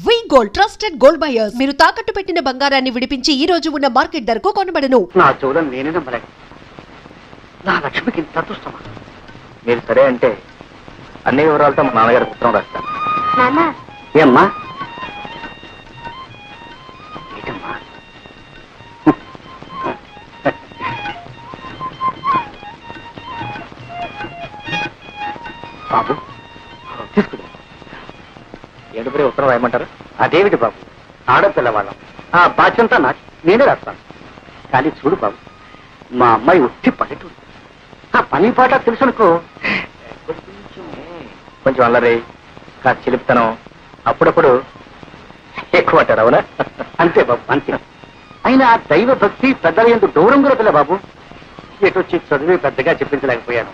వి gold trusted gold buyers. మీరు తాకట్టు పెట్టిన బంగారాన్ని విడిపించి ఈ రోజు ఉన్న మార్కెట్ ధరకు కొనబడను. నా చూడని నేనే నమ్మలేను. నా లక్ష్మికి ఇంత అదృష్టమా? మీరు సరే అంటే అన్ని వివరాలతో మా నాన్నగారికి ఉత్తరం రాస్తాను. ఏమ్మా ఏంటమ్మా? బాబు తీసుకుని ఏడుపురి ఉత్తరం రాయమంటారు? అదేమిటి బాబు, ఆడపిల్లవాళ్ళం, ఆ బాధ్యంతా నాకు, నేనే రాస్తాను. కానీ చూడు బాబు, మా అమ్మాయి ఉట్టి పల్లెటూరు, ఆ పని పాట తెలుసునుకో. కొంచెం అల్లరి, కాస్త చిలిపితనం, అప్పుడప్పుడు ఎక్కువ అంటారు. అవునా? అంతే బాబు, అంతే. అయినా దైవ భక్తి పెద్దల ఎందుకు దూరం కూడా పిల్ల బాబు. ఎటొచ్చి చదివి పెద్దగా చెప్పించలేకపోయాను.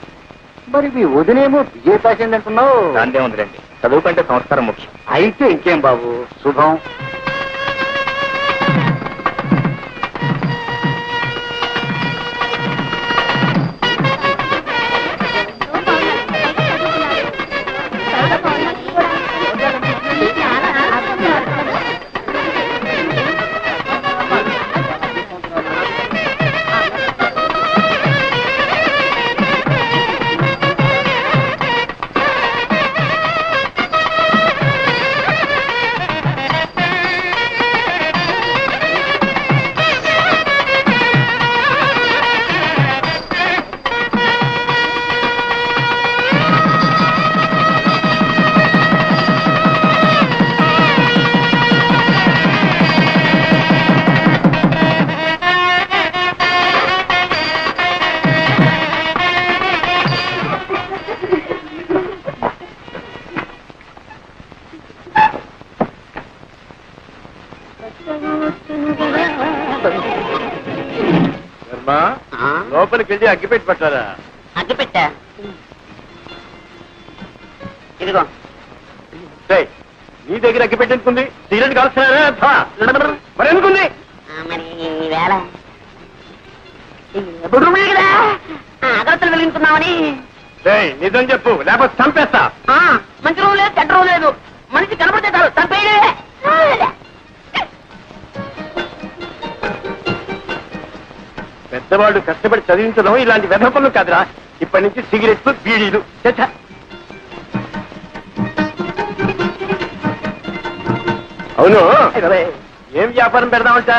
మరి మీ వదినేమో బిఏ పాస్ అయింది అంటున్నావు. దాందే ఉందిలేండి, చదువు కంటే సంస్కారం ముఖ్యం. అయితే ఇంకేం బాబు, శుభం. లోపలికి వెళ్ళి అగ్గిపెట్టి పట్టారా? అగ్గిపెట్టా ఇదిగో. నీ దగ్గర అగ్గిపెట్టి ఎందుకుంది? సిగరెట్ కాల్స్తున్నారా? మరి ఎందుకుంది? మరి వేళ బుడుమే కదా అగరత్తులు వెలిగించుకున్నామని. నిజం చెప్పు, లేకపోతే చంపేస్తా. మంచి రోజు లేదు, చెడ్డ రోజు లేదు, మనిషి కనపడితే చాలు చంపేయడే. పెద్దవాళ్ళు కష్టపడి చదివించడం ఇలాంటి వెధ పనులు కాదురా. ఇప్పటి నుంచి సిగరెట్లు, బీడీలు. అవును, ఏం వ్యాపారం పెడదామంటా?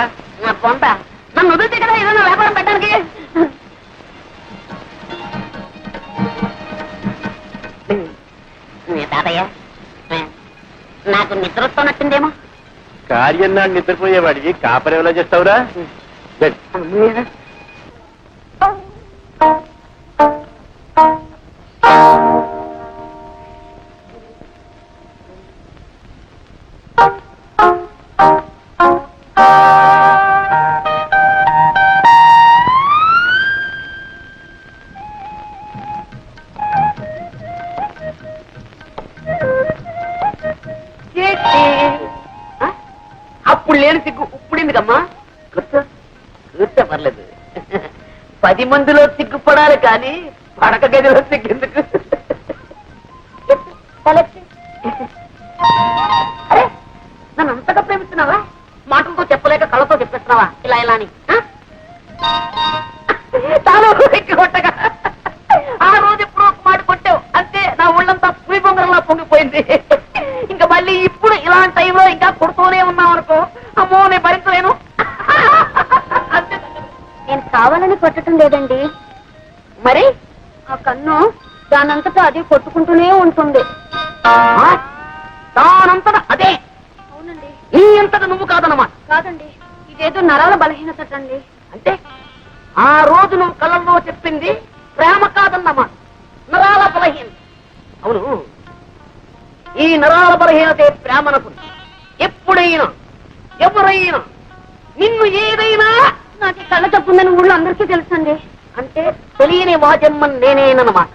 పొంత నన్ను వదిలితే కదా ఏదైనా వ్యాపారం పెట్టడానికి. తాతయ్య, నాకు నిద్ర వస్తున్నట్టుందేమో. కార్యం నాడు నిద్రపోయేవాడికి కాపరి ఎవరో చేస్తావురా? అప్పుడు లేని సిగ్గు ఇప్పుడెందుకమ్మా? కూర్చో పర్లేదు. 10 మందిలో సిగ్గుపడాలి కానీ పడక గదిలో సిగ్గెందుకు? అరే, నన్ను అంతగా ప్రేమిస్తున్నావా? మాటలతో చెప్పలేక కళ్ళతో చెప్పేస్తున్నావా ఇలా ఇలా అని? తాను ఎక్కి కొట్టగా ఆ రోజు ఎప్పుడు ఒక మాట కొట్టావు అంతే, నా ఒళ్ళంతా పులి బొంగరంలా పొంగిపోయింది. ఇంకా మళ్ళీ ఇప్పుడు ఇలాంటి టైంలో ఇంకా కొడుతూనే ఉన్నావు అనుకో, అమ్మో నేను భరించలేను. నేను కావాలని కొట్టడం లేదండి, మరి ఆ కన్ను దానంతటా అది కొట్టుకుంటూనే ఉంటుంది. దానంతట అదే? అవునండి. నీ అంతట నువ్వు కాదన్నమాట. కాదండి, ఇదేదో నరాల బలహీనత అండి. అంటే ఆ రోజు నువ్వు కళ్ళల్లో చెప్పింది ప్రేమ కాదన్నమాట, నరాల బలహీన. అవును, ఈ నరాల బలహీనతే ప్రేమనకు. ఎప్పుడైనా ఎవరైనా నిన్ను ఏదైనా నాకు కళ్ళ తప్పుందని ఊళ్ళో అందరికీ తెలుసండి. అంటే తెలియని వాజమ్మని నేనేనమాట.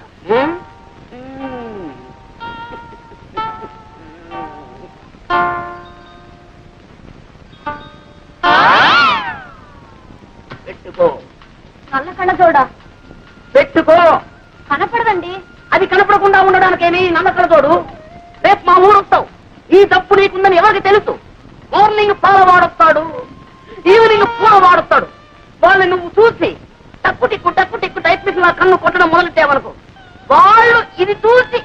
పెట్టుకో. కళ్ళ చూడ పెట్టుకో. కనపడదండి. అది కనపడకుండా ఉండడానికేమి నమ్మకం తోడు. రేపు మా ఊరు వస్తావు, ఈ తప్పు నీకుందని ఎవరికి తెలుసు? మార్నింగ్ పాల వాడొస్తాడు, ఈవినింగ్ పూల వాడొస్తాడు. వాళ్ళని నువ్వు చూసి టక్కు టిక్కు టైప్ మిషన్ కన్ను కొట్టడం మొదలెట్టావనుకో, వాళ్ళు ఇది చూసి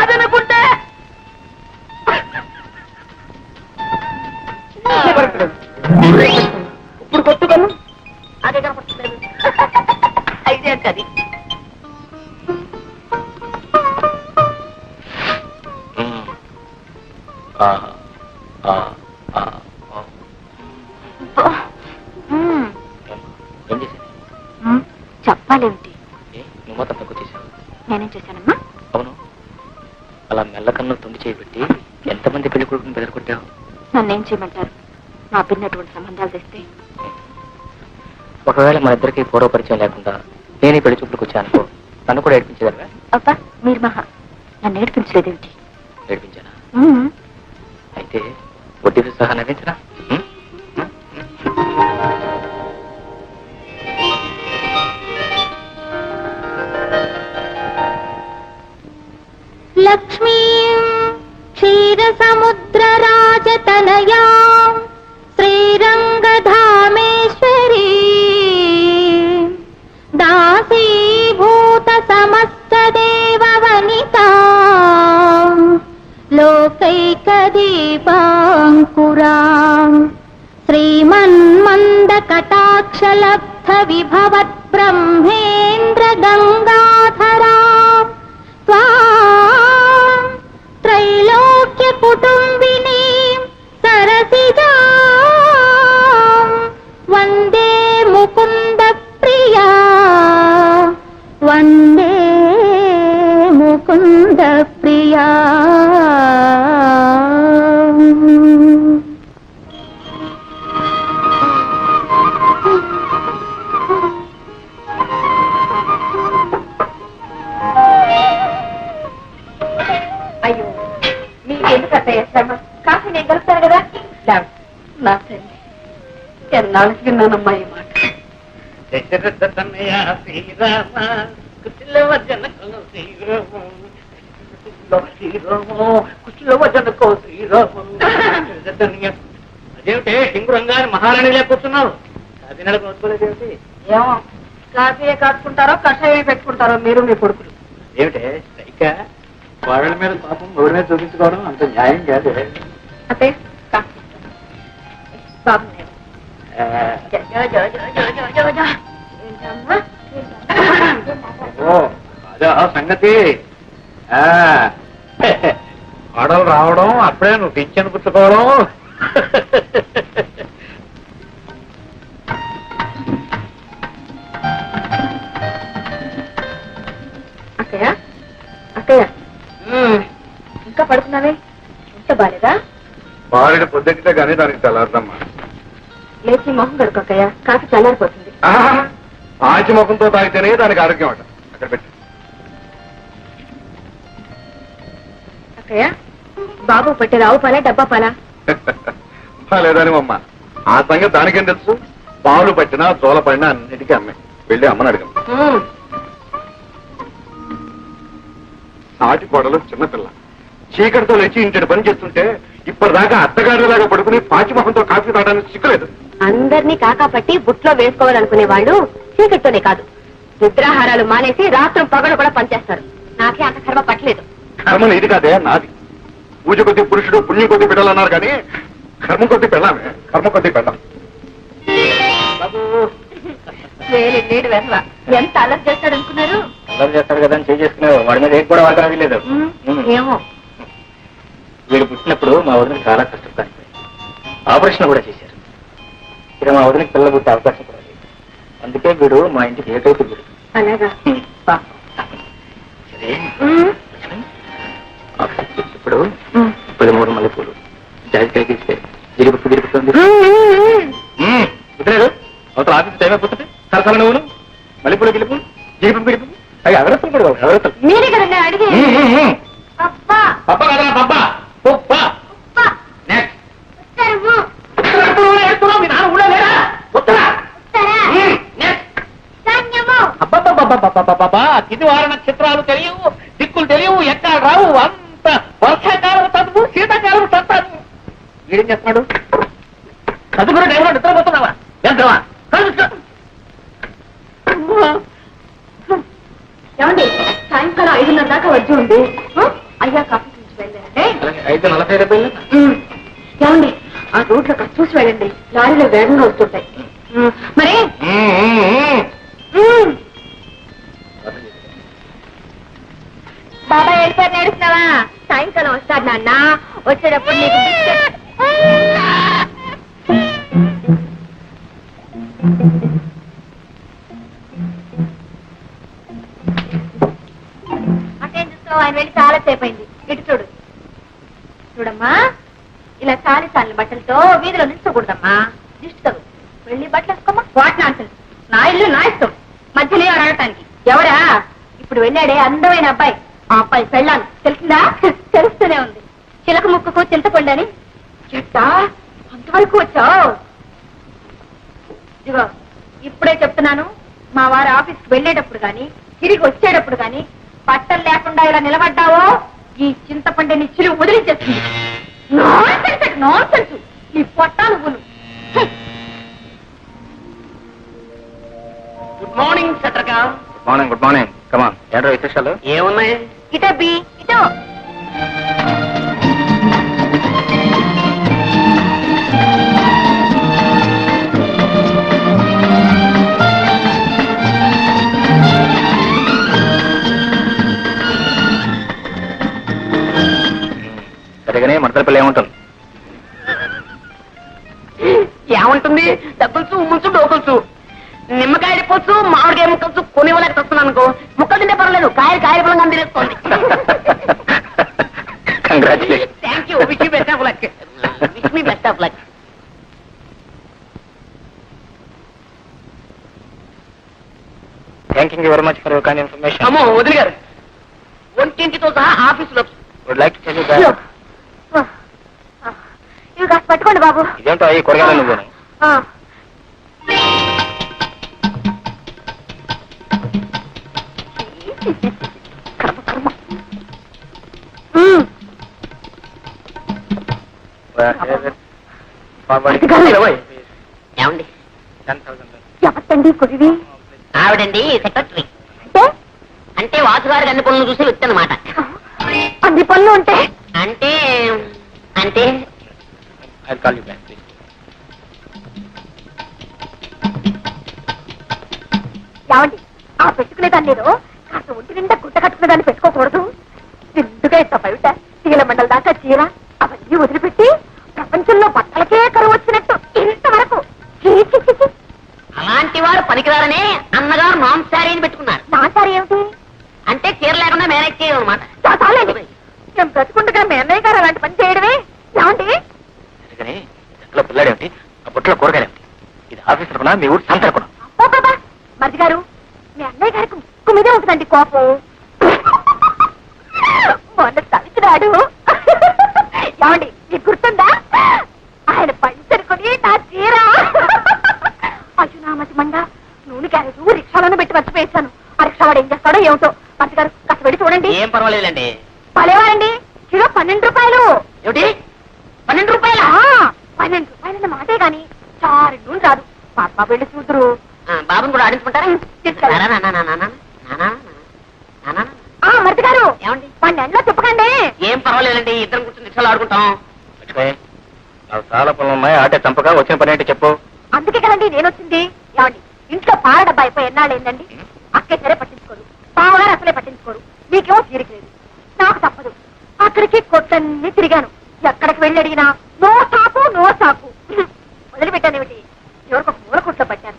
అదనుకుంటే ఇప్పుడు కొట్టుకను అదే కనపడలేదు. అయితే అంటే అది ఏం చేశాను? చెప్పాలేమిటి? నువ్వు మొత్తం తక్కువ చేశావు. నేనేం చేశానమ్మా? అవును, అలా మెల్లకన్ను తొండి చేయబెట్టి ఎంతమంది పెళ్లి కొడుకుని బెదరగొట్టావు? నన్నేం చేయమంటారు? మా పిన్నటువంటి సంబంధాలు తెస్తే ఒకవేళ మన ఇద్దరికి పూర్వ పరిచయం లేకుండా నేను ఈ పెళ్లి చూపులకు వచ్చానుకో, నన్ను కూడా ఏడిపించేదాన్ని. అబ్బా మీరు మహా నన్ను ఏడిపించలేదేమిటి? ఏడిపించానా? అయితే వడ్డీతో సహా నవ్వించరా? లక్ష్మీ క్షీర సముద్ర రాజతనయా శ్రీరంగధామేశ్వరీ దాసీభూత సమస్త దేవ వనితా లోకైక దీపాంకురా శ్రీమన్మంద కటాక్షలబ్ధ విభవత్ బ్రహ్మేంద్ర గంగాధరా త్రైలోక్య కుటుంబిని సరసిజా వందే ముకుంద ప్రియా వందే ముకుంద ప్రియా. అయ్యో మీకెందుకు అత్తయ్య శ్రమ? కాఫీ నేను కలుపుతాను కదా. నా తల్లి, ఎన్నాళ్ళకి విన్నానమ్మా ఈ మాట. దశరథ తనయ శ్రీరామ కుశలవ జనకో శ్రీరామ కుశలవ జనకో శ్రీరామ. అదేమిటే సింగురంగా మహారాణి లేకపోతున్నావు? అది నెలకు వదుకోలేదేమిటి? ఏమో కాఫీయే కాచుకుంటారో కషాయం పెట్టుకుంటారో మీరు మీ కొడుకులు. ఏమిటే సైక వాళ్ళ మీద పాపం రోడ్డు మీద చూపించుకోవడం అంత న్యాయం కాదు. అత్తయ్య కాఫీ బాబు ఓ అదే సంగతి. ఆడలు రావడం అప్పుడే నువ్వు పింఛను పుచ్చుకోవడం. అక్కయ్య అక్కయ్య ఇంకా పడుకున్నావే? ఇంత బాలేదా? బాలిన పొద్దుటే కానీ దానికి తెల్లారుదమ్మా. లేచి మొహం కడుకు అక్కయ్య, కాఫీ చల్లారిపోతుంది. ఆచి ముఖంతో తాగితేనే దానికి ఆరోగ్యం అంట. అక్కడ పెట్టి అక్కయ్య బాబు పట్టే రావు పాలా డబ్బా పాలా? లేదని అమ్మ ఆ సంగతి దానికేం తెలుసు? పాలు పట్టినా తోల పడినా అన్నిటికీ అమ్మాయి. వెళ్ళి అమ్మని అడగం. నాటి కొడలు చిన్నపిల్ల చీకటితో లేచి ఇంటి పని చేస్తుంటే ఇప్పటిదాకా అత్తగారిలాగా పడుకుని పాచి మొహంతో కాఫీ తాగడానికి సిక్కులేదు. అందరినీ కాకాపట్టి బుట్లో వేసుకోవాలనుకునే వాళ్ళు చీకటితోనే కాదు, నిద్రాహారాలు మానేసి రాత్రం పగలు కూడా పనిచేస్తారు. నాకే అంత కర్మ పట్టలేదు. కర్మ ఇది కాదే నాది. పూజ కొద్ది పురుషుడు పుణ్యం కొద్ది పెట్టాలన్నారు కానీ కర్మ కొద్ది పెళ్ళామే. కర్మ కొద్ది పెళ్ళాం. నీడు వెసవ ఎంత అలర్ట్ చేస్తాడు అనుకున్నారు? అల్లరి చేస్తాడు కదా అని చేసుకునేవు. వాడి మీద కూడా వాటర్ అవ్వలేదు. ఏమో వీడు పుట్టినప్పుడు మా వదిన చాలా కష్టం కానిపోయింది. ఆపరేషన్ కూడా చేశారు. ఇక మా వదినకి పిల్లలు పుట్టే అవకాశం కూడా లేదు. అందుకే వీడు మా ఇంటికి ఏకైతే వీడు. అలాగా సరే ఇప్పుడు 13 మల్లెపూలు జాజికాయకి ఇస్తే గిరిపుతుంది. కుదరదు అవతల ఆఫీస్ టైం అయిపోతుంది. సరసల నువ్వును మల్లెపూలు గిలుపు గిరిపు అవి అగరత్తులు కూడా అగరత్తులు. మీరే కదండి అడిగి పప్ప కదా పప్ప ఉప్ప నెక్స్ట్ తిది వార నక్షత్రాలు తెలియవు, దిక్కులు తెలియవు, ఎక్కడ రావు. అంత వర్షాకాలం చదువు వీడేం చేస్తున్నాడు? చదువుకున్న టైంలో నిద్రపోతున్నావా? వెళ్తావా? ఏమండి సాయంకాలం 5:30 దాకా వచ్చి ఉంది అయ్యా కాఫీ నుంచి వెళ్ళారండి. 5:40 ఏమండి ఆ రోడ్లో కాస్త చూసి వెళ్ళండి, లారీలో వేగంగా వస్తుంటాయి. మరి బాబా వెళ్ళిపోయి నేడుస్తున్నావా? సాయంకాలం వస్తాడు నాన్న, వచ్చేటప్పుడు నీకు బిస్కెట్. అటేం చూస్తావు, ఆయన వెళ్ళి చాలా సేపు అయింది. ఇటు చూడు. చూడమ్మా, ఇలా చాలి చాలి బట్టలతో వీధిలో నిల్చకూడదమ్మా, దిష్టి తగు. వెళ్ళి బట్టలు వేసుకోమ్మా. వాట్ నాన్సెన్స్, నా ఇల్లు నా ఇష్టం, మధ్యలో అడగటానికి. ఎవరా? ఇప్పుడు వెళ్ళాడే అందమైన అబ్బాయి, ఆ అబ్బాయి పెళ్ళాను. తెలిసిందా? తెలుస్తూనే ఉంది. చిలక ముక్కుకు చింతపండని. చెట్టా అంతవరకు వచ్చావు? ఇదిగో ఇప్పుడే చెప్తున్నాను, మా వారి ఆఫీస్కి వెళ్ళేటప్పుడు గాని తిరిగి వచ్చేటప్పుడు గాని బట్టలు లేకుండా ఇలా నిలబడ్డావో ఈ చింతపండుని చిలువ వదిలించేస్తుంది. నాన్సెన్స్ నీ పొట్టాలు నువ్వులు. గుడ్ మార్నింగ్ శత్రుక. Good morning. కమాన్, ఏంటో విశేషాలు? ఏమున్నాయి? ఇటో బి ఇటో. సరిగానే మడతల ఏముంటుంది? ఏముంటుంది? డబ్బులుసు ఉమ్ములుసు డోకులుసు. నిమ్మకాయ పొచ్చు మామిడికాయ ముక్కలు కొనివ్వలేక వస్తున్నాను అనుకో. ముక్కలు తింటే పర్లేదు, కాయలు పొలంగా తినేసుకోండి. Congratulation. Thank you. Wish you best of luck. Wish me best of luck. Thank you very much for your kind information. అమ్మో వదిలి గారు, ఒంటింటితో సహా ఆఫీసులో. Would like to tell you that. ఇవి కాస్త పట్టుకోండి బాబు. ఇదేంటో ఈ కూరగాయలు నువ్వు. ఏమండి? 10,000. ఎవరండి కురివి? ఆవిడండి సెక్రటరీ. అంటే అంటే వాసుగారికి అన్ని పనులు చూసి వ్యక్తి అన్నమాట. అన్ని పనులు ఉంటే అంటే అంటే I'll call you back, please. ఏమండి ఆ పెట్టుకునేదాన్ని నేను కాస్త ఒంటి నిండా గుట్ట కట్టుకునేదాన్ని పెట్టుకోకూడదు. నిండుగా ఇంత బయట చీల మండల దాకా చీర అవన్నీ వదిలిపెట్టి ప్రపంచంలో బట్టలకే కరువు వచ్చినట్టు ఇంతవరకు అలాంటి వారు పనికిరారనే అన్నగారు నాన్ శారీని పెట్టుకున్నారు. నా సారి ఏమిటి అంటే చీర లేకుండా మేనేజ్ చేయడం అనమాట. చాలండి, మేము బ్రతుకుండగా మీ అన్నయ్య గారు అలాంటి పని చేయడమే. ఏమండి సరిగానే ఇంట్లో పిల్లాడేమిటి, ఆ బుట్టలో కూరగాయలేమిటి? ఇది ఆఫీస్ అనుకున్నా, మీ ఊరు సంత అనుకున్నా. బాబా మరిది గారు, మీ అన్నయ్య గారికి ముక్కు మీదే ఉంటుందండి కోపం. మొన్న తలిచినాడు. ఏమండి మీకు గుర్తుందా? ఆయన పంచరుకొని నా చీర అజునామతి మండ నూనె క్యారేజ్ రిక్షాలను పెట్టి మర్చిపోయేశాను. ఆ రిక్షా వాడు ఏం చేస్తాడో ఏమిటో. మరిది గారు కాస్త వెళ్ళి చూడండి. ఏం పర్వాలేదండి. పలేవారండి, కిలో 12 రూపాయలు. ఏమిటి 12 రూపాయల? 12 రూపాయలన్న మాటే గాని చారు నూనె రాదు. మా అమ్మ వెళ్ళి చూద్దరు. బాబుని కూడా ఆడించుకుంటారా? మరిది గారు ఏమండి? వాడిని ఎండలో తిప్పకండి. ఏం పర్వాలేదండి, ఇద్దరం కూర్చొని రిక్షాలు ఆడుకుంటాం. లక్ష్మి, నాకు చాలా పనులు ఉన్నాయి. ఆటే చంపగా వచ్చిన పని ఏంటి చెప్పు. అందుకే కదండి నేను వచ్చింది. ఏమండి ఇంట్లో పాల డబ్బా అయిపోయి ఎన్నాళ్ళు ఏందండి? అక్కే సరే పట్టించుకోరు, బావగారు అసలే పట్టించుకోరు. మీకేమో తీరిక లేదు, నాకు తప్పదు. అక్కడికి కొట్టన్ని తిరిగాను. ఎక్కడికి వెళ్ళి అడిగినా నో సాకు నో సాకు. వదిలిపెట్టానేమిటి, ఎవరికి మూల కొట్లో పట్టాను.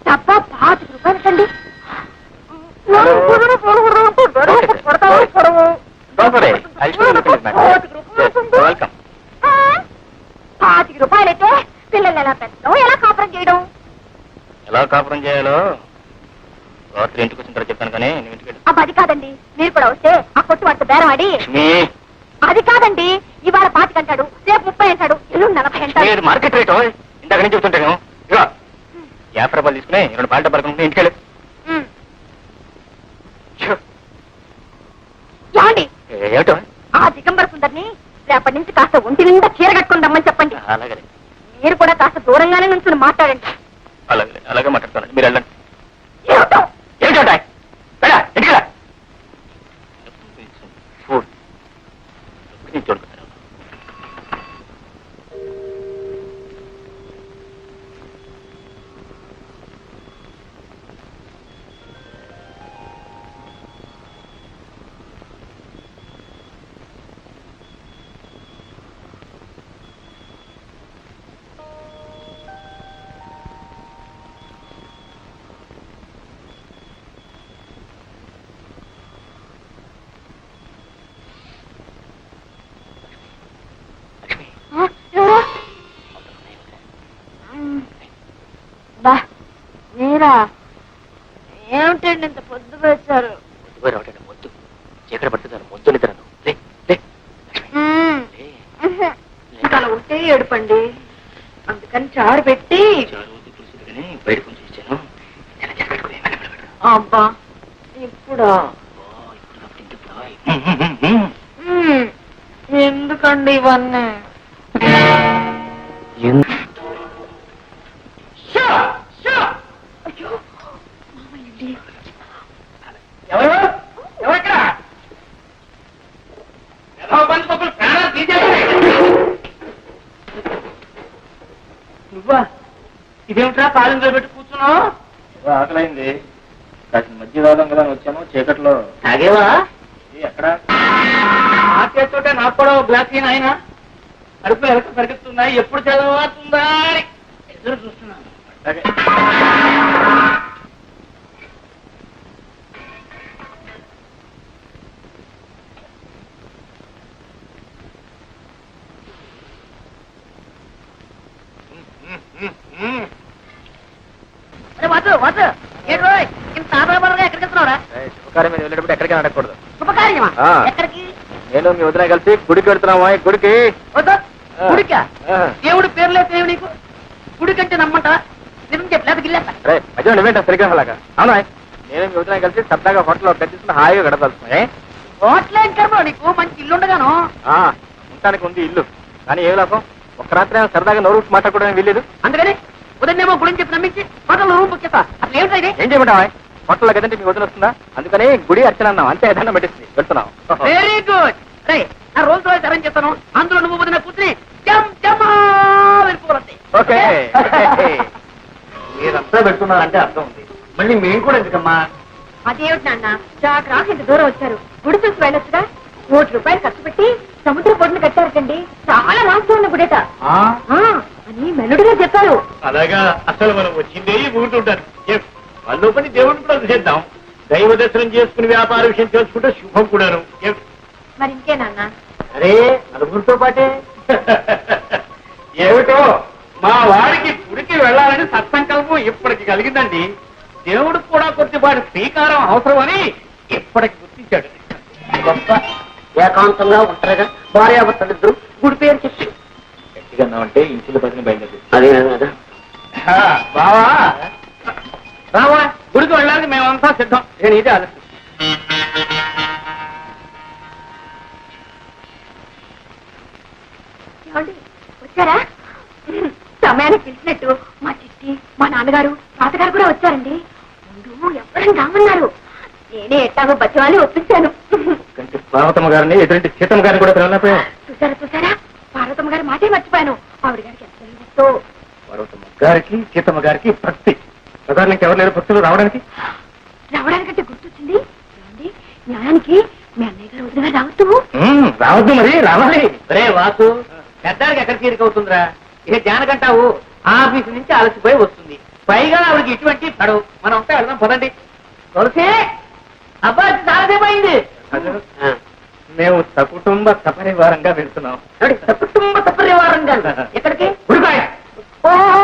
డబ్బా 25 రూపాయలకండి. వెల్కమ్. 25 రూపాయలైతే పిల్లలు ఎలా పెంచడం, ఎలా కాపురం చేయడం? ఎలా కాపురం చేయాలో రాత్రి ఇంటికి వచ్చిన తర్వాత చెప్తాను, కానీ నువ్వు ఇంటికి వెళ్ళు. అది కాదండి, మీరు కూడా వస్తే ఆ కొట్టు వాటితో బేరం ఆడి. లక్ష్మి, అది కాదండి, ఇవాళ 25 అంటాడు, రేపు 30 అంటాడు, ఎల్లుండి 40 అంటాడు. ఇది మార్కెట్ రేటు. ఇంతకు నుంచి చెప్తుంటాను. ఇగో 50 రూపాయలు తీసుకుని 2 పాల డబ్బాలు కొనుక్కుని ఇంటికి వెళ్ళు. ఏమండి ఏమిటో ఆ దిగంబర సుందరిని రేపటి నుంచి కాస్త ఒంటి నిండా చీర కట్టుకుని రమ్మని చెప్పండి. అలాగే మీరు కూడా కాస్త దూరంగానే నుంచి మాట్లాడండి. అలాగే అలాగే మాట్లాడతాను, మీరు వెళ్ళండి. ఏమిటో? ఏమిటంటాయి చూడుకుంటాను. ఎవరు? బా మీరా? ఏమిటండి ఇంత పొద్దుగా వచ్చారు? మొద్దు చీకటి పడుతుంది, మొద్దు నిద్రను. ఇంకా అలా ఉంటే ఏడుపండి, అందుకని చారు పెట్టి బయట కొంచెం ఇచ్చాను. అబ్బా ఇప్పుడా? ఎందుకండి ఇవన్నీ? అయ్యో మామయ్యండి. నువ్వా? ఇదేమిట్రా కాలంలో పెట్టి కూర్చున్నావు? ఆకలైంది, కాసిన మధ్య రావడం కదా వచ్చాను. చీకట్లో తాగేవా? ఎక్కడ ఆ చేస్తుంటే నాకు కూడా గ్లాస్ ఆయన అడుపులు ఎలక పరిగెత్తున్నాయి, ఎప్పుడు చదవుతుందా అని ఎదురు చూస్తున్నాను. శుభకార్యం మీద వెళ్ళేటప్పుడు ఎక్కడికి అడగకూడదు. శుభకార్యమా? ఆ. ఎక్కడికి? నేను మీ వదిన కలిసి గుడికి వెళ్తున్నామా? గుడికి. గుడికా? ఆ. దేవుడు పేరు లేదు నీకు? గుడి కంటే నమ్మంట నిజం చెప్పలేదు గిల్లేస్తా. అరే మధ్య నువ్వేంట సరిగ్రహలాగా? అవునా, నేను మీ వదిన కలిసి సరదాగా హోటల్లో గడిచిన హాయిగా గడపలుతున్నాయి. హోటలేం కర్మ నీకు? మంచి ఇల్లు ఉండగాను. ఉండటానికి ఉంది ఇల్లు, కానీ ఏ లాభం? ఒక రాత్రి సరదాగా నోరు మాట్లాడుకోవడానికి వీల్లేదు. అందుకని ఉదయనేమో గుడిని చెప్పి నమ్మించి హోటల్ రూమ్ బుక్ చేస్తా. అసలు ఏమిటా ఇది? ఏం చేయమంటావా? హోటల్లో కదంటే మీ వదిన వస్తుందా, అందుకని గుడి అర్చన అన్నాం అంతే. దండం పెట్టింది, వెళ్తున్నాం. Very good. రే ఆ రోజు రోజు అరేంజ్ చేస్తాను, అందులో నువ్వు వదిన కూర్చుని వెళ్ళిపోవాలి. ఓకే. మీరంతా పెడుతున్నారంటే అర్థం ఉంది, మళ్ళీ మేము కూడా ఎందుకమ్మా? అదేమిటి నాన్న, చాకు రాక ఇంత దూరం వచ్చారు, గుడి చూసి వెళ్ళొచ్చుగా. ₹1 ఖర్చు పెట్టి సముద్ర పొడిని కట్టారటండి, చాలా వాస్తు ఉన్న గుడేట అని మెల్లుడిగా చెప్పారు. అలాగా, అసలు మనం వచ్చిందే ఊరుతుంటారు. వాళ్ళు పని దేవుడిని కూడా చేద్దాం, దైవ దర్శనం చేసుకుని వ్యాపార విషయం తెలుసుకుంటే శుభం కూడాను. మరి ఇంకే నాన్న? అరే నలుగురితో పాటే. ఏమిటో మా వాడికి గుడికి వెళ్ళాలని సత్సంకల్పం ఇప్పటికి కలిగిందండి. దేవుడికి కూడా కొద్దిపాటి శ్రీకారం అవసరమని ఇప్పటికి గుర్తించాడు. గొప్ప ఏకాంతంగా ఉంటారుగా భార్యాభర్తలిద్దరు గుడి పేరు చెప్పి గట్టిగా అంటే ఇంచుల పదిని బయలుదేరి. అదే కదా బావా రావా, గుడికి వెళ్ళడానికి మేమంతా సిద్ధం. నేను ఇదే ఆలోచన. ఏమండి వచ్చారా? సమయానికి పిలిచినట్టు మా చిట్టి, మా నాన్నగారు, తాతగారు కూడా వచ్చారండి. ముందు ఎవరైనా రామన్నారు, నేనే ఎట్టాగో బతివాలి ఒప్పించాను. పార్వతమ్మ గారిని ఎటువంటి సీతమ్మ గారిని కూడా పిలవలేకపోయా. చూసారా పార్వతమ్మ గారి మాటే మర్చిపోయాను. ఆవిడ గారికి ఎంత ఇష్టం. పార్వతమ్మ గారికి సీతమ్మ గారికి భక్తి. ప్రధానికి ఎవరు లేరు భక్తులు రావడానికి? రావడానికంటే గుర్తొచ్చింది, ఏమండి న్యాయానికి మీ అన్నయ్య గారు వదిలిగా రావద్దు. రావద్దు, మరి రావాలి. రే వాసు, పెద్దానికి ఎక్కడ తీరికవుతుందిరా? ఇక జానకంటావు ఆఫీసు నుంచి అలసిపోయి వస్తుంది, పైగా ఆవిడకి ఇటువంటి పడవు. మనం అంతా వెళ్దాం పదండి. తులసి అబ్బాయి చాలాసేపోయింది. మేము సకుటుంబ సపరివారంగా వెళ్తున్నాం. కుటుంబ సపరివారంగా ఎక్కడికి? ఉడికాయ. ఓహో,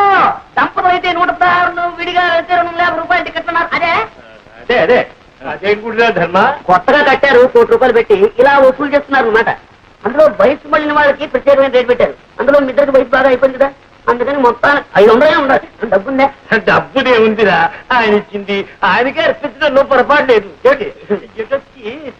దంపతులు అయితే 116, విడిగా అయితే ₹250 టికెట్ అన్నారు. అదే అదే అదే అదేం గుడిరా ధర్మ? కొత్తగా కట్టారు, ₹1,00,00,000 పెట్టి ఇలా వసూలు చేస్తున్నారు అన్నమాట. అందులో వయసు మళ్ళిన వాళ్ళకి ప్రత్యేకమైన రేట్ పెట్టారు. అందులో మీ ఇద్దరికి వయసు బాగా అయిపోయింది కదా, అందుకని మొత్తం 500 ఉండాలి. డబ్బుందే? డబ్బునే ఉందిరా, ఆయన ఇచ్చింది ఆయనకే అర్పించడంలో పొరపాటు లేదు.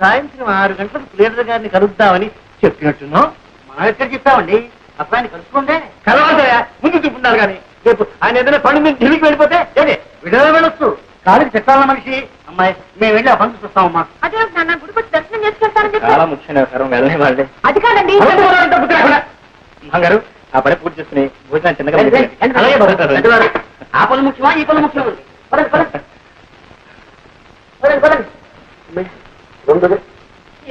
సాయంత్రం 6 గంటలకు ప్లేడర్ గారిని కలుద్దామని చెప్పినట్టున్నాం. మనం ఎక్కడ చెప్తామండి, అబ్బాయిని కలుసుకోండి. కలవాల్సా ముందు చూపున్నారు కానీ రేపు ఆయన ఏదైనా పని మీద ఢిల్లీకి వెళ్ళిపోతే ఏంటి విడుదల వెళ్ళొచ్చు. కాలికి చెట్టాల మనిషి. అమ్మాయి మేము వెళ్ళి ఆ పనులు చూస్తామమ్మా. అదే నాన్న గుడికి వచ్చి దర్శనం చేసుకెళ్తానని చెప్పి. చాలా ముఖ్యమైన వ్యవహారం వెళ్ళని వాళ్ళే. అది కాదండి. గారు ఆ పని పూర్తి చేసుకుని భోజనం చిన్నగా అలాగే బాబు. పెద్దవారు, ఆ పనులు ముఖ్యమా ఈ పనులు ముఖ్యమా? పదండి, పదండి. పదండి, పదండి.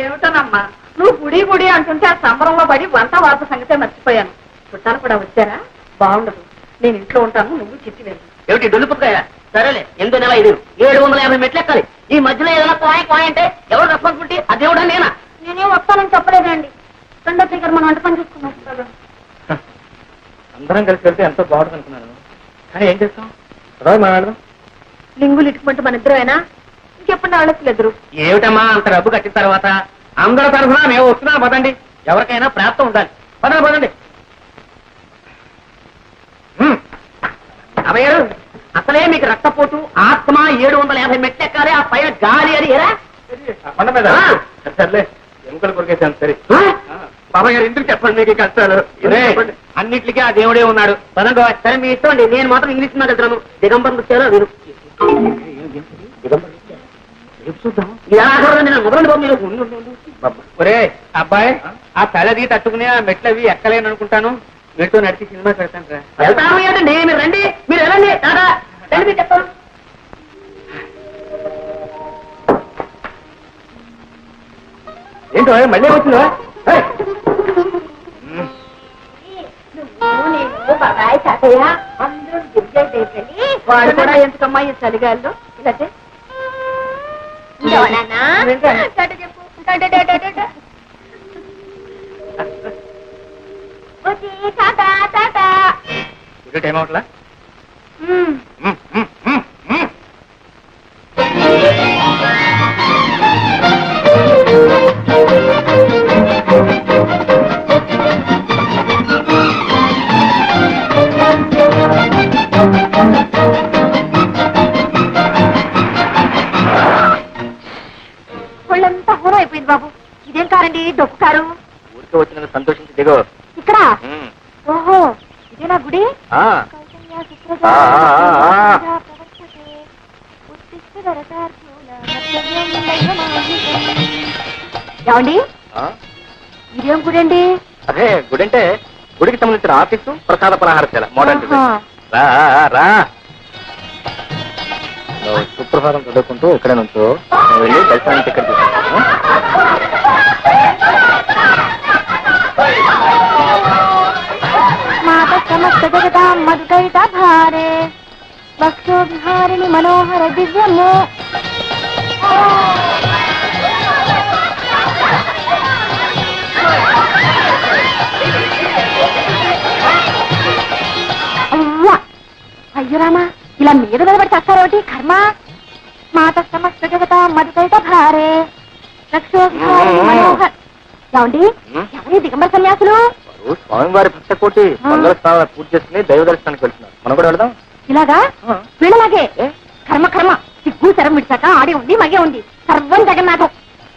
ఏమిటోనమ్మా నువ్వు గుడి గుడి అంటుంటే ఆ సంబరంలో పడి వంట వార్త సంగతే మర్చిపోయాను. చుట్టాలు కూడా వచ్చారా? బాగుండదు. నేను ఇంట్లో ఉంటాను, నువ్వు చిట్టి వెళ్ళు. ఏమిటి డొల్లుపుకాయ? సరేలే, 8 నెల 5 750 మెట్లు ఎక్కాలి. ఈ మధ్యలో ఏదైనా కోయ అంటే ఎవరు రెస్పాన్సిబిలిటీ? అదేవిడా నేనా? నేనేం వస్తానని చెప్పలేదండి. రెండో దగ్గర మనం వంట పని చూసుకున్నాం. అందరం కలిసి వెళ్తే ఎంతో బాగుంటుంది అనుకున్నాను. కానీ ఏం చేస్తాం? మనం వెళ్దాం. లింగులు ఇటుకుంటూ మన ఇద్దరేనా? ఇంకెప్పుడు ఆలోచలేదు. ఏమిటమ్మా అంత డబ్బు కట్టిన తర్వాత అందరి తరఫున మేము వస్తున్నాం. పదండి, ఎవరికైనా ప్రాప్తం ఉండాలి. పదండి, పదండి. అభయ్యారు, అసలే మీకు రక్తపోటు, ఆత్మ, 750 మెట్లు ఎక్కాలి. ఆ పైన గాలి అని ఎరా కొండ మీద సర్లే ఎముకలు కొరికేసాను. సరే బాబాయ్ గారు ఎందుకు చెప్పండి మీకు కష్టాలు? అన్నింటికి ఆ దేవుడే ఉన్నాడు. పదండి. సరే మీ ఇష్టం అండి. నేను మాత్రం ఇంగ్లీష్ సినిమా వెళ్తున్నాను. దిగంబరం వచ్చారో మీరు ఒరే అబ్బాయి, ఆ తలది తట్టుకుని ఆ మెట్లు అవి ఎక్కలేను అనుకుంటాను. మెట్టు నడిచి సినిమా పెడతాను రా. వెళ్తాను ఏంటండి? మీరు రండి, మీరు వెళ్ళండి. తాదా రండి, మీరు చెప్తాను. ఏంటో మళ్ళీ వచ్చిందా? బాబాయ్ తాతయ్య అందరూ దివ్య వాడు కూడా ఎందుకమ్మా ఈ చలిగాల్లో ఇలా టైం అవట్లా? ఒళ్ళంతా హోరం అయిపోయింది బాబు. ఇదేం కారండి? డొక్కు కారు. ఊరికే వచ్చినందుకు సంతోషించి దిగో. ఇక్కడ? ఓహో, ఇదేనా గుడి? ఏమండి, ఇదేం గుడి అండి? అదే గుడి అంటే గుడికి సంబంధించిన ఆఫీసు, ప్రసాద పలహారశాల, మోడర్న్ డిజైన్. రా రా, సుప్రభాతం చదువుకుంటూ ఇక్కడే నుంచో వెళ్ళి దర్శనానికి టికెట్ తీసుకుంటాను. మాత సమస్త జగతా మధుకైత భారే వక్షో విహారిణి మనోహర దివ్యము. అయ్యో రామా, ఇలా మీద నిలబడి చేస్తారోటి కర్మ. మాత సమస్త జగత మధుకైత భారే వక్షో విహారిణి మనోహర. ఏమండి, ఎవరి దిగంబర సన్యాసులు? స్వామివారి భక్త కోటి మంగళ స్థానాలు పూర్తి చేసుకుని దైవ దర్శనానికి వెళ్తున్నారు. మనం కూడా వెళ్దాం. ఇలాగా వీళ్ళలాగే కర్మ కర్మ. సిగ్గు శరం విడిచాక ఆడి ఉంది, మగే ఉంది. సర్వం జగన్నాథం.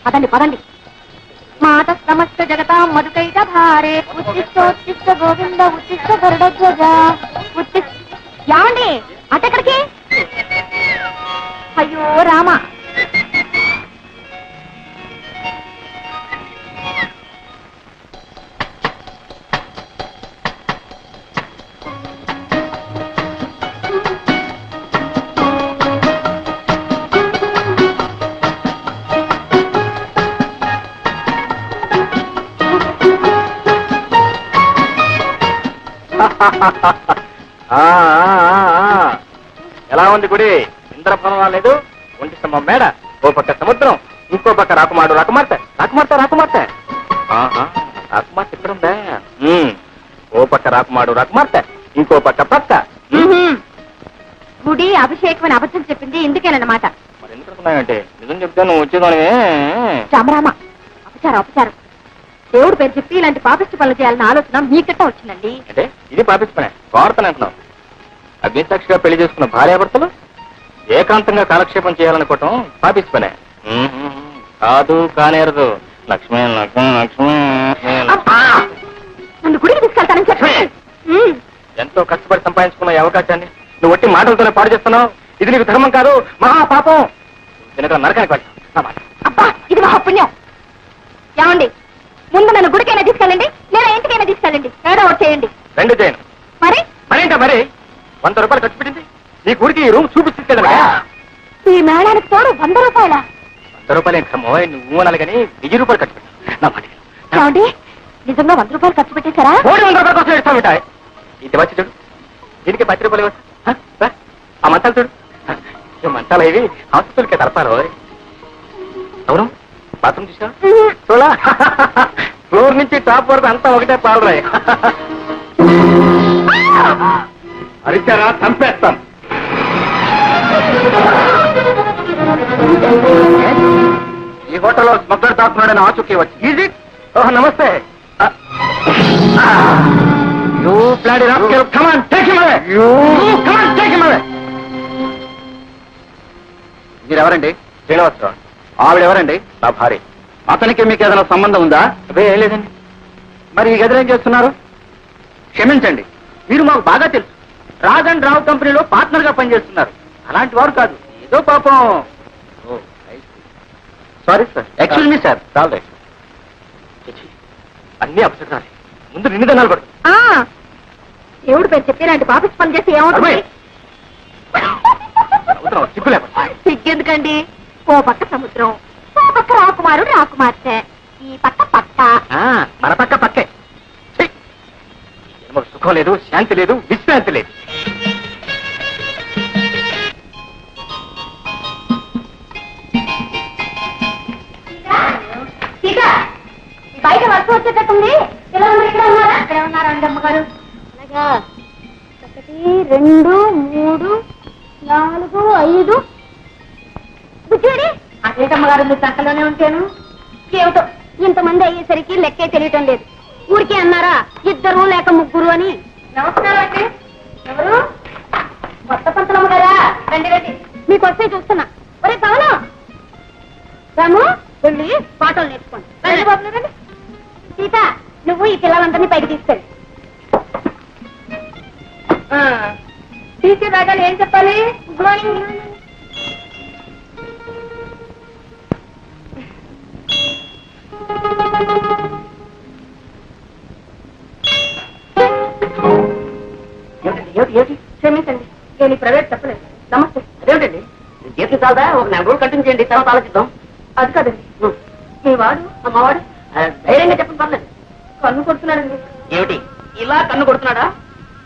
పదండి పదండి. మాత సమస్త జగత మధుకైట భారే ఉత్తిష్టోత్తిష్ట గోవింద ఉత్తిష్ట గరుడధ్వజ ఉత్తిష్ట. యావండి, అటెక్కడికి? అయ్యో రామ. ఎలా ఉంది గుడి? ఇంద్రభవనం రాలేదు, ఒంటి స్తంభం మేడ, ఓ పక్క సముద్రం, ఇంకో పక్క రాకుమాడు రాకుమార్తె. రాకుమార్తె రాకుమార్తె రాకుమార్తె ఇక్కడ ఉందా? ఓ పక్క రాకుమాడు రాకుమార్తె, ఇంకో పక్క పక్క. గుడి అభిషేకం అని అబద్ధం చెప్పింది ఎందుకేనన్నమాట. మరి ఎందుకు అనుకున్నావంటే? నిజం చెప్తే నువ్వు వచ్చేదాని. రామరామ, అపచారం అపచారం. దేవుడు పేరు చెప్పి ఇలాంటి పాపిష్టి పనులు చేయాలన్న ఆలోచన మీకట్ట వచ్చిందండి. అంటే ఇది పాపిష్టి పనే, వార్తలు అంటున్నావు. అగ్నిసాక్షిగా పెళ్లి చేసుకున్న భార్యాభర్తలు ఏకాంతంగా కాలక్షేపం చేయాలనుకోవటం పాపిష్టి పనే. కాదు కానేరదు. లక్ష్మీ లక్ష్మీ లక్ష్మీ నన్ను గుడికి తీసుకెళ్తాను ఎంతో కష్టపడి సంపాదించుకున్న ఈ అవకాశాన్ని నువ్వు ఒట్టి మాటలతోనే పాడు చేస్తున్నావు. ఇది నీకు ధర్మం కాదు, మహాపాపం. వెనక నరకానికి పడి నా మాట. అబ్బా ఇది మహాపుణ్యం. ఏమండి, ముందు నన్ను గుడికైనా తీసుకెళ్ళండి, లేదా ఇంటికైనా తీసుకెళ్ళండి, ఏదో ఒకటి చేయండి. రెండు చేయను. మరి మరేంటా మరి 100 రూపాయలు ఖర్చు పెట్టింది నీ గుడికి ఈ రూమ్ చూపిస్తుందా? ఈ మేళానికి తోడు 100 రూపాయల. 100 రూపాయలు ఏంటమ్మో, నువ్వు అనాలి కానీ 1000 రూపాయలు ఖర్చు పెట్టి నా మాట. ఏమండి, నిజంగా 100 రూపాయలు ఖర్చు పెట్టేశారా? 100 రూపాయల కోసం ఇస్తాం ఉంటాయి. ఇది వచ్చి చూడు, దీనికి 10 రూపాయలు ఇవ్వచ్చు. ఆ మంచాలు చూడు, ఈ మంచాలు ఇవి హాస్పిటల్కి తలపాలి. అవును, బాత్రూమ్ చూసా చూడా, ఫ్లోర్ నుంచి టాప్ వరకు అంతా ఒకటే పాలరాయి. అరిచారా చంపేస్తాం. ఈ హోటల్లో స్మగ్లర్ తాకున్నాడని ఆచూకీ వచ్చి ఈజీ. ఓహ్ నమస్తే. You bloody rascal, come on take him away. You come on take him away. మీరెవరండి? శ్రీనివాసరావు. ఆవిడెవరండి? నా భార్య. అతనికి మీకు ఏదైనా సంబంధం ఉందా? అదే ఏం లేదండి. మరి ఈ గదిలో ఏం చేస్తున్నారు? క్షమించండి, మీరు మాకు బాగా తెలుసు. రాజ్ అండ్ రావు కంపెనీలో పార్ట్నర్ గా పనిచేస్తున్నారు. అలాంటి వారు కాదు, ఏదో పాపం. Sorry sir, excuse me sir. చాలు రైట్. అన్ని అపశకునాలి. ముందు నిన్ను దన్నాలు పడు. దేవుడు పేరు చెప్పి ఇలాంటి పాపిస్ పని చేసి ఏమవుతుంది? సిగ్గు లేకుండా. సిగ్గెందుకండి? ఓ పక్క సముద్రం, ఓ పక్క రాకుమారుడు రాకుమార్తె, ఈ పక్క పక్క. మన పక్క పక్కే. ఛీ! ఈ జన్మకు సుఖం లేదు, శాంతి లేదు, విశ్రాంతి లేదు. సీత, బయట వర్షం వచ్చేటట్టుంది. పిల్లలందరూ ఇక్కడ ఉన్నారా? అక్కడే ఉన్నారు అండి అమ్మగారు. అలాగా 1 2 3 4 5. బుజ్జుడి, అదేంటమ్మగారు మీరు చక్కలోనే ఉంటాను. ఏమిటో ఇంతమంది అయ్యేసరికి లెక్కే తెలియటం లేదు. ఊరికే అన్నారా 2 లేక 3 అని. నమస్కారం అండి. ఎవరు? కొత్త పంతులమ్మ గారా? రండి రండి, మీకు వస్తే చూస్తున్నా. ఒరే పవను, రాము వెళ్ళి పాటలు నేర్చుకోండి. రండి బాబులు రండి. సీత, నువ్వు ఈ పిల్లలందరినీ పైకి తీసుకెళ్ళి. టీచర్ రాగానే ఏం చెప్పాలి? Good morning. క్షమించండి, నేను ఈ ప్రైవేట్ చెప్పలేదు. నమస్తే. అదేమిటండి, జీతం చాలదా? ఒక 4 రోజులు కంటిన్యూ చేయండి, తర్వాత ఆలోచిద్దాం. అది కాదండి, మీ వాడు అమ్మవాడు ధైర్యంగా చెప్పండి, పర్లేదు. కన్ను కొడుతున్నాడండి. ఏమిటి ఇలా కన్ను కొడుతున్నాడా?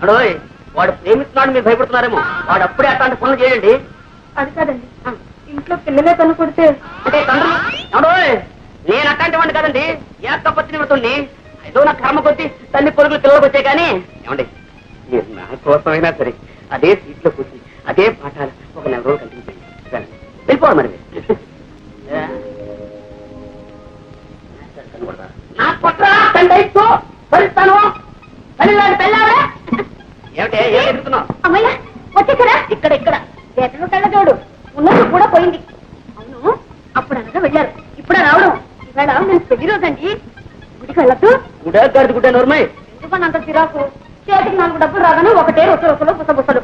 అడోయ్, వాడు ప్రేమిస్తున్నాడు, మీరు భయపడుతున్నారేమో. వాడు అప్పుడే అట్లాంటి పనులు చేయండి. అది కాదండి, ఇంట్లో పిల్లలే కన్ను కొడితే. అంటే తండ్రి అడోయ్, నేను అట్లాంటి వాడిని కాదండి, ఏకపత్ని నిమిడుతుంది. ఏదో నా కర్మ కొద్ది తల్లి కొడుకులు పిల్లలకు వచ్చాయి. కానీ ఏమండి, మీరు నా కోసమైనా సరే అదే సీట్లో కూర్చుని అదే పాఠాలు ఒక 4 రోజులు కంటిన్యూ చేయండి. వెళ్ళిపోవాలి మరి మీరు. నా కొట్రా తండ్రి అయిపో భరిస్తాను. ఏమిటే ఏం ఎదుగుతున్నావు? అమ్మయ్య వచ్చేసారా? ఇక్కడ ఇక్కడ ఎటను కళ్ళజోడు ఉన్నది కూడా పోయింది. అవును, అప్పుడు అనగా వెళ్ళారు, ఇప్పుడే రావడం. ఇవాళ నేను పెళ్లి రోజండి, గుడికి వెళ్ళద్దు. గుడ్డ గడిది గుడ్డ నోర్మై. ఎందుకని అంత చిరాకు? చేతికి 4 డబ్బులు రాగానే ఒకటే రొసలు పుసబుసలు.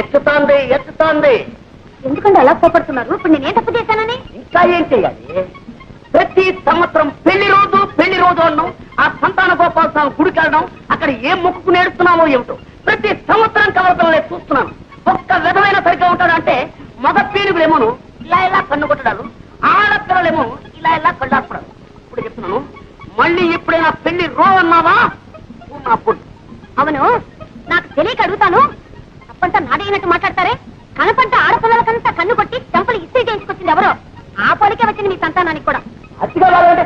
ఎత్తుతోంది ఎత్తుతోంది. ఎందుకంటే అలా కోపడుతున్నారు? ఇప్పుడు నేనేం తప్పు చేశానని? ఇంకా ఏం చెయ్యాలి? ప్రతి సంవత్సరం పెళ్లి రోజు అన్నాం, ఆ సంతాన గోపాల స్వామి గుడికి వెళ్ళడం, అక్కడ ఏం మొక్కుకు నేడుస్తున్నామో ఏమిటో ప్రతి సంవత్సరం కవలతలనే చూస్తున్నాను. ఒక్క విధమైన సరిగ్గా ఉంటాడంటే మగ పీనుగులేమోను ఇలా ఇలా కన్ను కొట్టడాలు, ఆడపిల్లలేమో ఇలా ఇలా కళ్ళాపడాలి. ఇప్పుడు చెప్తున్నాను, మళ్ళీ ఎప్పుడైనా పెళ్లి అన్నావా అప్పుడు. అవును, నాకు తెలియక అడుగుతాను. తప్పంతా నాడైనట్టు మాట్లాడతారే. కనపంట ఆడపిల్లలకంతా కన్ను కొట్టి చెంపలు ఇస్త్రీ చేయించుకొచ్చింది ఎవరో. ఆ పోలికే వచ్చింది మీ సంతానానికి కూడా. అతిగా లాగంటే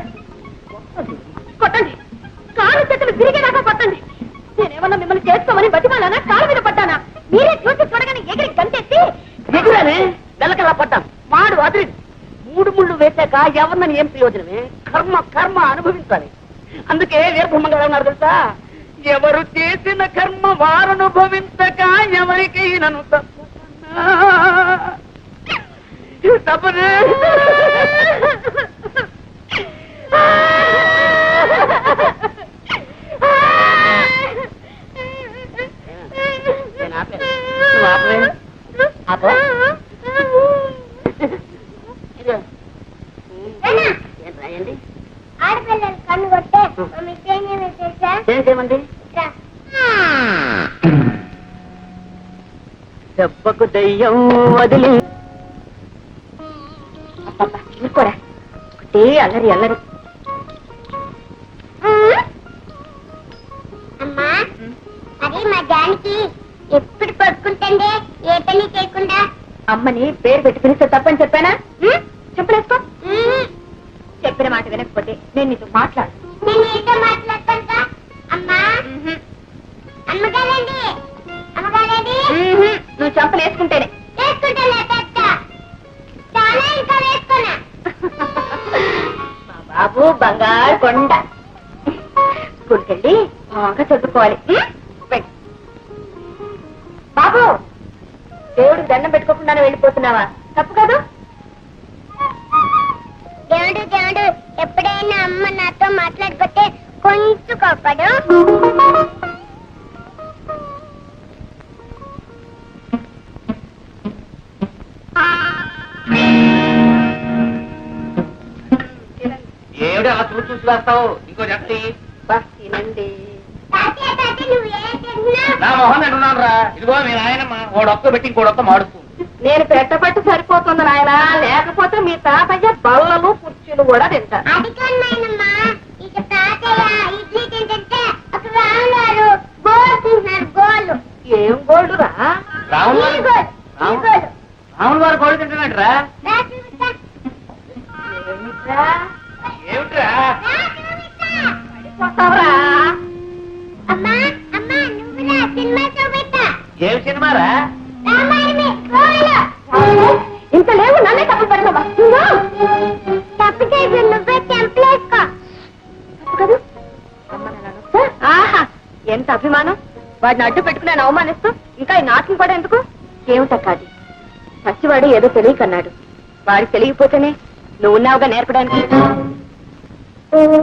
కొట్టండి, కాలు చేతులు తిరిగేదాకా కొట్టండి. నేనేమన్నా మిమ్మల్ని చేసుకోమని బతిమాలానా? కాలు మీద పడ్డానా? మీరే చూసి చూడగానే ఎగిరి గంటేసి ఎగురానే వెలకలా పడ్డాను. మాడు అదిరి 3 ముళ్ళు వేసాక ఎవరినని ఏం ప్రయోజనమే? కర్మ కర్మ అనుభవించాలి. అందుకే వీరబ్రహ్మ గారు అన్నారు తెలుసా, ఎవరు చేసిన కర్మ వారు అనుభవించక ఎవరికి నన్ను తప్పనే. ఆడపిల్లలు కన్ను కొట్టే ఏం చేయమండి దెబ్బకు దయ్యం వదిలి కూడా ఒకటే అల్లరి అల్లరి అమ్మా అది మా దానికి ఎప్పుడు పడుకుంటుండే ఏ పని చేయకుండా అమ్మని పేరు పెట్టి పిలిస్తే తప్పని చెప్పానా చెప్పలేసుకో చెప్పిన మాట వినకపోతే నేను నీతో మాట్లాడు నేను ఏదో మాట్లాడతాను అమ్మా అమ్మగారండి అమ్మగారండి నువ్వు చంపలు వేసుకుంటేనే వేసుకుంటానే పెద్ద చాలా ఇంకా వేసుకున్నా మా బాబు బంగారు కొండ స్కూల్కి వెళ్ళి బాగా చదువుకోవాలి వెళ్ళు. బాబు దేవుడికి దండం పెట్టుకోకుండానే వెళ్ళిపోతున్నావా తప్పు కాదు దేవుడు దేవుడు ఎప్పుడైనా అమ్మ నాతో మాట్లాడకపోతే కొంచెం కోపడు ఏమిటి అలా చూసి వేస్తావు ఇంకో జట్టి తినండి తాతయ్య తాతయ్య నువ్వు ఏం తిన్నావు నా మొహం అంటున్నాను రా ఇదిగో మీ నాయనమ్మ ఓడొక్క పెట్టి ఇంకోడొక్క మాడుతుంది నేను పెట్టబట్టి సరిపోతుంది నాయన లేకపోతే మీ తాతయ్య బల్లలు కుర్చీలు కూడా తింటారు అది కన్నాయనమ్మా ఇక తాతయ్య ఇడ్లీ తింటుంటే ఒక రాములారు గోల్ తింటున్నారు గోలు ఏం గోల్డ్ రా రాములు ఈ గోల్ ఈ గోలు రాములు వారు కోడి తింటున్నాడు రా రా చూపిస్తా ఏమిట్రా ఏమిట్రా రా చూపిస్తా పడిపోతావురా అమ్మా అమ్మా నువ్వు రా సినిమా చూపిస్తా ఏమి సినిమారా రామాయణమే గోలు ఇంత లేవు నన్నే తప్పు పెడతావా తప్పు చేసి నువ్వే చెంపలేసుకో కదా ఆహా ఎంత అభిమానం వాడిని అడ్డు పెట్టుకుని ఆయన అవమానిస్తూ ఇంకా ఈ నాటకం కూడా ఎందుకు ఏమిటక్కాది పసివాడు ఏదో తెలియకన్నాడు వాడికి తెలియకపోతేనే నువ్వు ఉన్నావుగా నేర్పడానికి